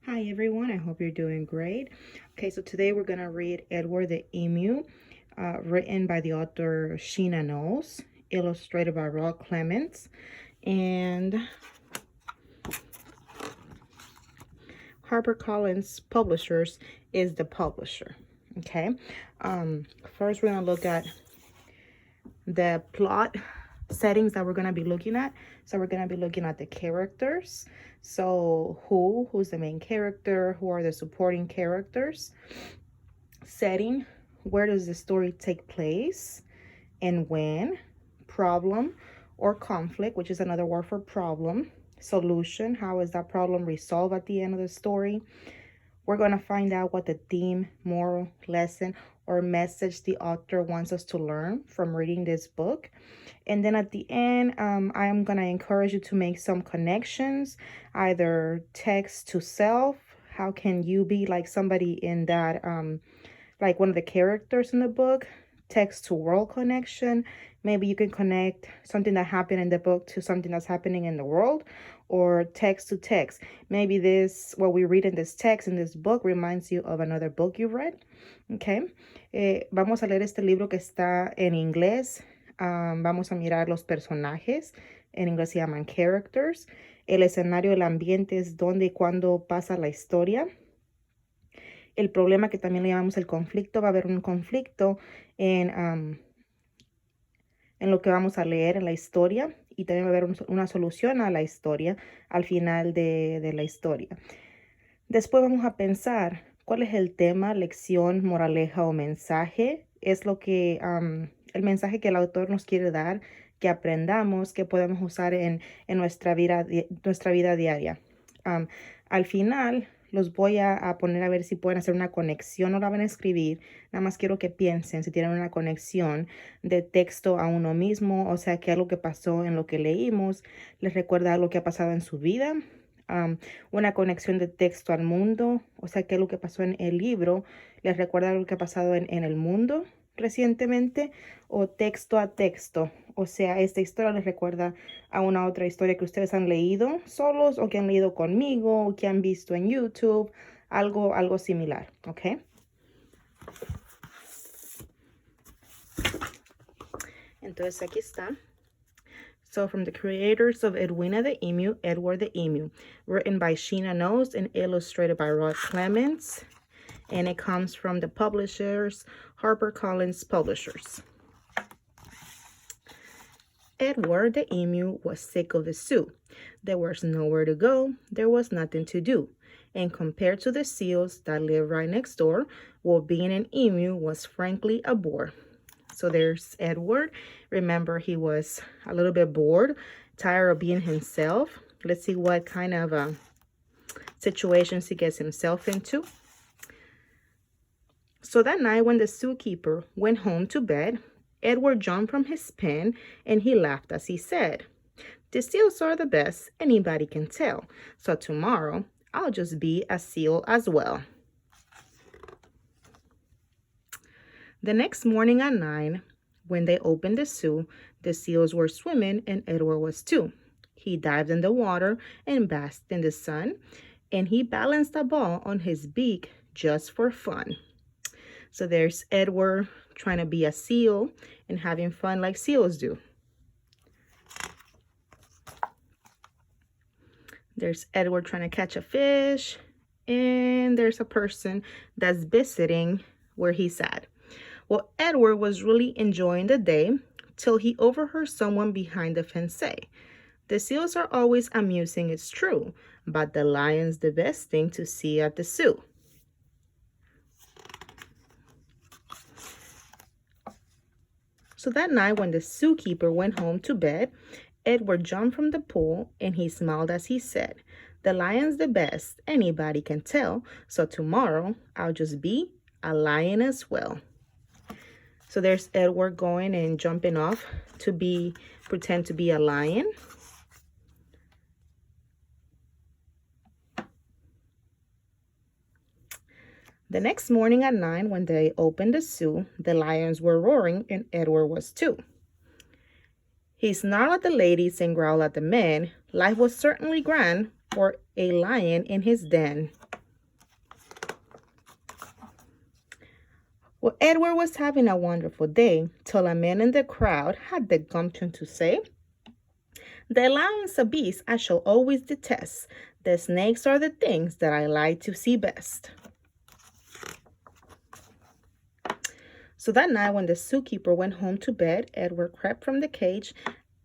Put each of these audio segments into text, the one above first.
Hi everyone, I hope you're doing great. Okay, so today we're going to read Edward the Emu, written by the author Sheena Knowles, illustrated by Clement, and HarperCollins Publishers is the publisher. Okay, first we're going to look at the plot settings that we're going to be looking at. So we're going to be looking at the characters. So who's the main character? Who are the supporting characters? Setting, where does the story take place and when? Problem or conflict, which is another word for problem. Solution, how is that problem resolved at the end of the story? We're going to find out what the theme, moral, lesson, or message the author wants us to learn from reading this book. And then at the end, I'm going to encourage you to make some connections, either text to self. How can you be like somebody in that, like one of the characters in the book? Text to world connection. Maybe you can connect something that happened in the book to something that's happening in the world, or text to text. Maybe what we read in this text, in this book, reminds you of another book you read. Okay. Vamos a leer este libro que está en inglés. Vamos a mirar los personajes. En inglés se llaman characters. El escenario, el ambiente es donde y cuando pasa la historia. El problema, que también le llamamos el conflicto, va a haber un conflicto en lo que vamos a leer en la historia, y también va a haber una solución a la historia al final de la historia. Después vamos a pensar cuál es el tema, lección, moraleja o mensaje. Es lo que el mensaje que el autor nos quiere dar, que aprendamos, que podemos usar en nuestra vida diaria. Al final los voy a poner a ver si pueden hacer una conexión. No la van a escribir, nada más quiero que piensen si tienen una conexión de texto a uno mismo, o sea, que algo que pasó en lo que leímos les recuerda algo que ha pasado en su vida. Una conexión de texto al mundo, o sea, que algo que pasó en el libro les recuerda algo que ha pasado en el mundo recientemente, o texto a texto, o sea, esta historia les recuerda a una otra historia que ustedes han leído solos, o que han leído conmigo, o que han visto en YouTube, algo similar, ¿ok? Entonces aquí está. So from the creators of Edwina the Emu, Edward the Emu, written by Sheena Knowles and illustrated by Clement. And it comes from the publishers, HarperCollins Publishers. Edward the Emu was sick of the zoo. There was nowhere to go. There was nothing to do. And compared to the seals that live right next door, well, being an emu was frankly a bore. So there's Edward. Remember, he was a little bit bored, tired of being himself. Let's see what kind of situations he gets himself into. So that night when the zookeeper went home to bed, Edward jumped from his pen and he laughed as he said, "The seals are the best, anybody can tell. So tomorrow, I'll just be a seal as well." The next morning at 9, when they opened the zoo, the seals were swimming and Edward was too. He dived in the water and basked in the sun, and he balanced a ball on his beak just for fun. So there's Edward trying to be a seal and having fun like seals do. There's Edward trying to catch a fish, and there's a person that's visiting where he's at. Well, Edward was really enjoying the day till he overheard someone behind the fence say, "The seals are always amusing, it's true, but the lion's the best thing to see at the zoo." So that night when the zookeeper went home to bed, Edward jumped from the pool and he smiled as he said, "The lion's the best, anybody can tell, so tomorrow I'll just be a lion as well." So there's Edward going and jumping off to pretend to be a lion. The next morning at 9, when they opened the zoo, the lions were roaring and Edward was too. He snarled at the ladies and growled at the men. Life was certainly grand for a lion in his den. Well, Edward was having a wonderful day till a man in the crowd had the gumption to say, "The lion's a beast I shall always detest. The snakes are the things that I like to see best." So that night when the zookeeper went home to bed, Edward crept from the cage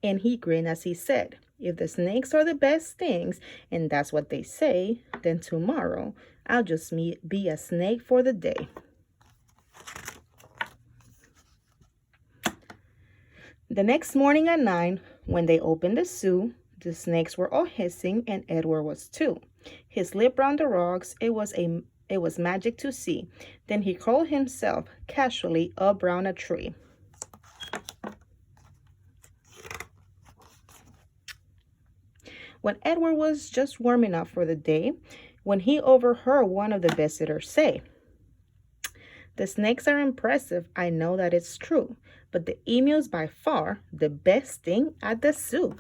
and he grinned as he said, "If the snakes are the best things, and that's what they say, then tomorrow I'll just be a snake for the day." The next morning at 9, when they opened the zoo, the snakes were all hissing and Edward was too. His lip round the rocks, it was magic to see. Then he curled himself casually up round a tree. When Edward was just warming up for the day, when he overheard one of the visitors say, "The snakes are impressive, I know that it's true, but the emu's by far the best thing at the zoo."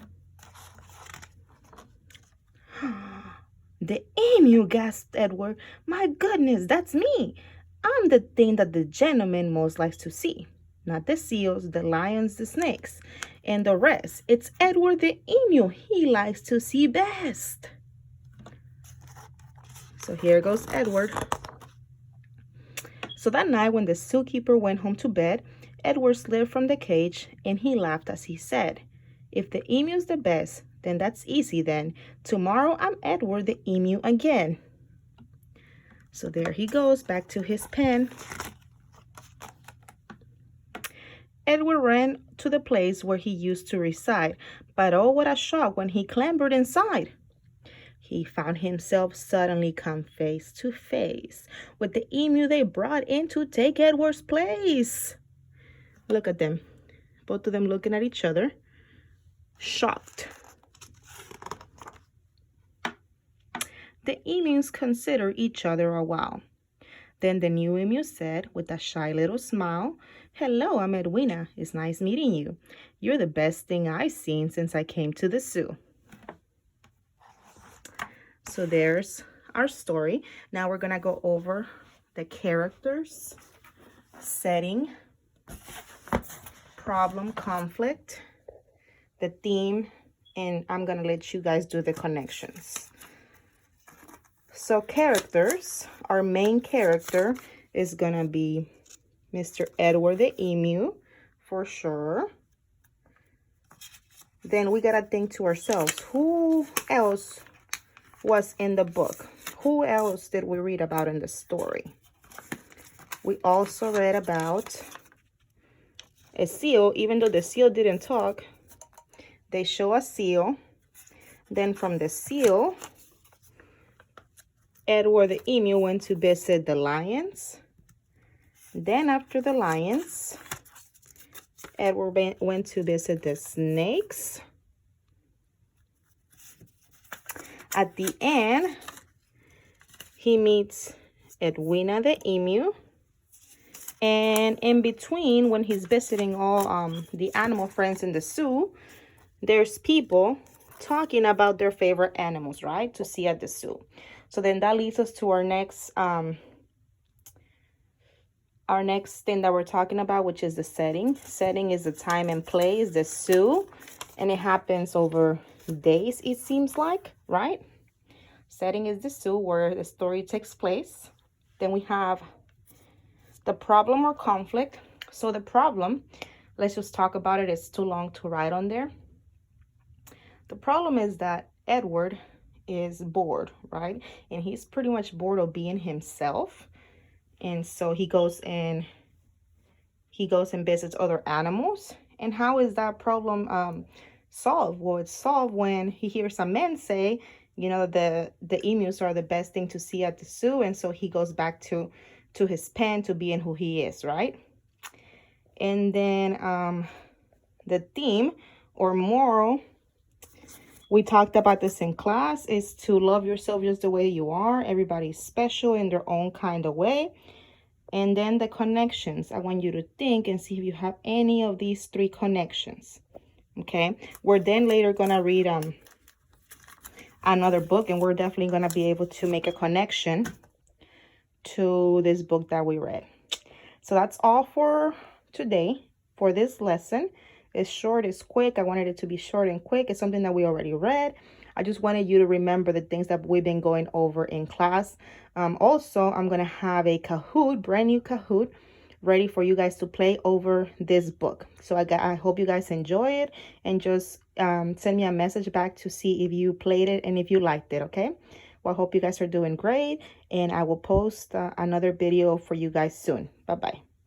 "The emu," gasped Edward. "My goodness, that's me. I'm the thing that the gentleman most likes to see. Not the seals, the lions, the snakes, and the rest. It's Edward the emu he likes to see best." So here goes Edward. So that night when the zookeeper went home to bed, Edward slid from the cage and he laughed as he said, "If the emu's the best, then that's easy then. Tomorrow I'm Edward the emu again." So there he goes back to his pen. Edward ran to the place where he used to reside, but oh, what a shock when he clambered inside. He found himself suddenly come face to face with the emu they brought in to take Edward's place. Look at them, both of them looking at each other, shocked. The emus considered each other a while. Then the new emu said with a shy little smile, "Hello, I'm Edwina. It's nice meeting you. You're the best thing I've seen since I came to the zoo." So there's our story. Now we're gonna go over the characters, setting, problem, conflict, the theme, and I'm gonna let you guys do the connections. So characters, our main character is gonna be Mr. Edward the emu, for sure. Then we gotta think to ourselves, who else was in the book? Who else did we read about in the story? We also read about a seal. Even though the seal didn't talk, they show a seal. Then from the seal, Edward the emu went to visit the lions. Then after the lions, Edward went to visit the snakes. At the end, he meets Edwina the emu. And in between, when he's visiting all the animal friends in the zoo, there's people talking about their favorite animals, right, to see at the zoo. So then that leads us to our next thing that we're talking about, which is the setting. Setting is the time and place, the zoo, and it happens over days, it seems like, right? Setting is the zoo where the story takes place. Then we have the problem or conflict. So the problem, let's just talk about it. It's too long to write on there. The problem is that Edward is bored, right? And he's pretty much bored of being himself. And so he goes and visits other animals. And how is that problem solved? Well, it's solved when he hears some men say, you know, the emus are the best thing to see at the zoo. And so he goes back to his pen to being who he is, right? And then the theme or moral, we talked about this in class, is to love yourself just the way you are. Everybody's special in their own kind of way. And then the connections. I want you to think and see if you have any of these three connections. Okay. We're then later going to read another book, and we're definitely going to be able to make a connection to this book that we read. So that's all for today for this lesson. It's short, it's quick. I wanted it to be short and quick. It's something that we already read. I just wanted you to remember the things that we've been going over in class. Also, I'm going to have a Kahoot, brand new Kahoot, ready for you guys to play over this book. So I hope you guys enjoy it, and just send me a message back to see if you played it and if you liked it, okay? Well, I hope you guys are doing great, and I will post another video for you guys soon. Bye-bye.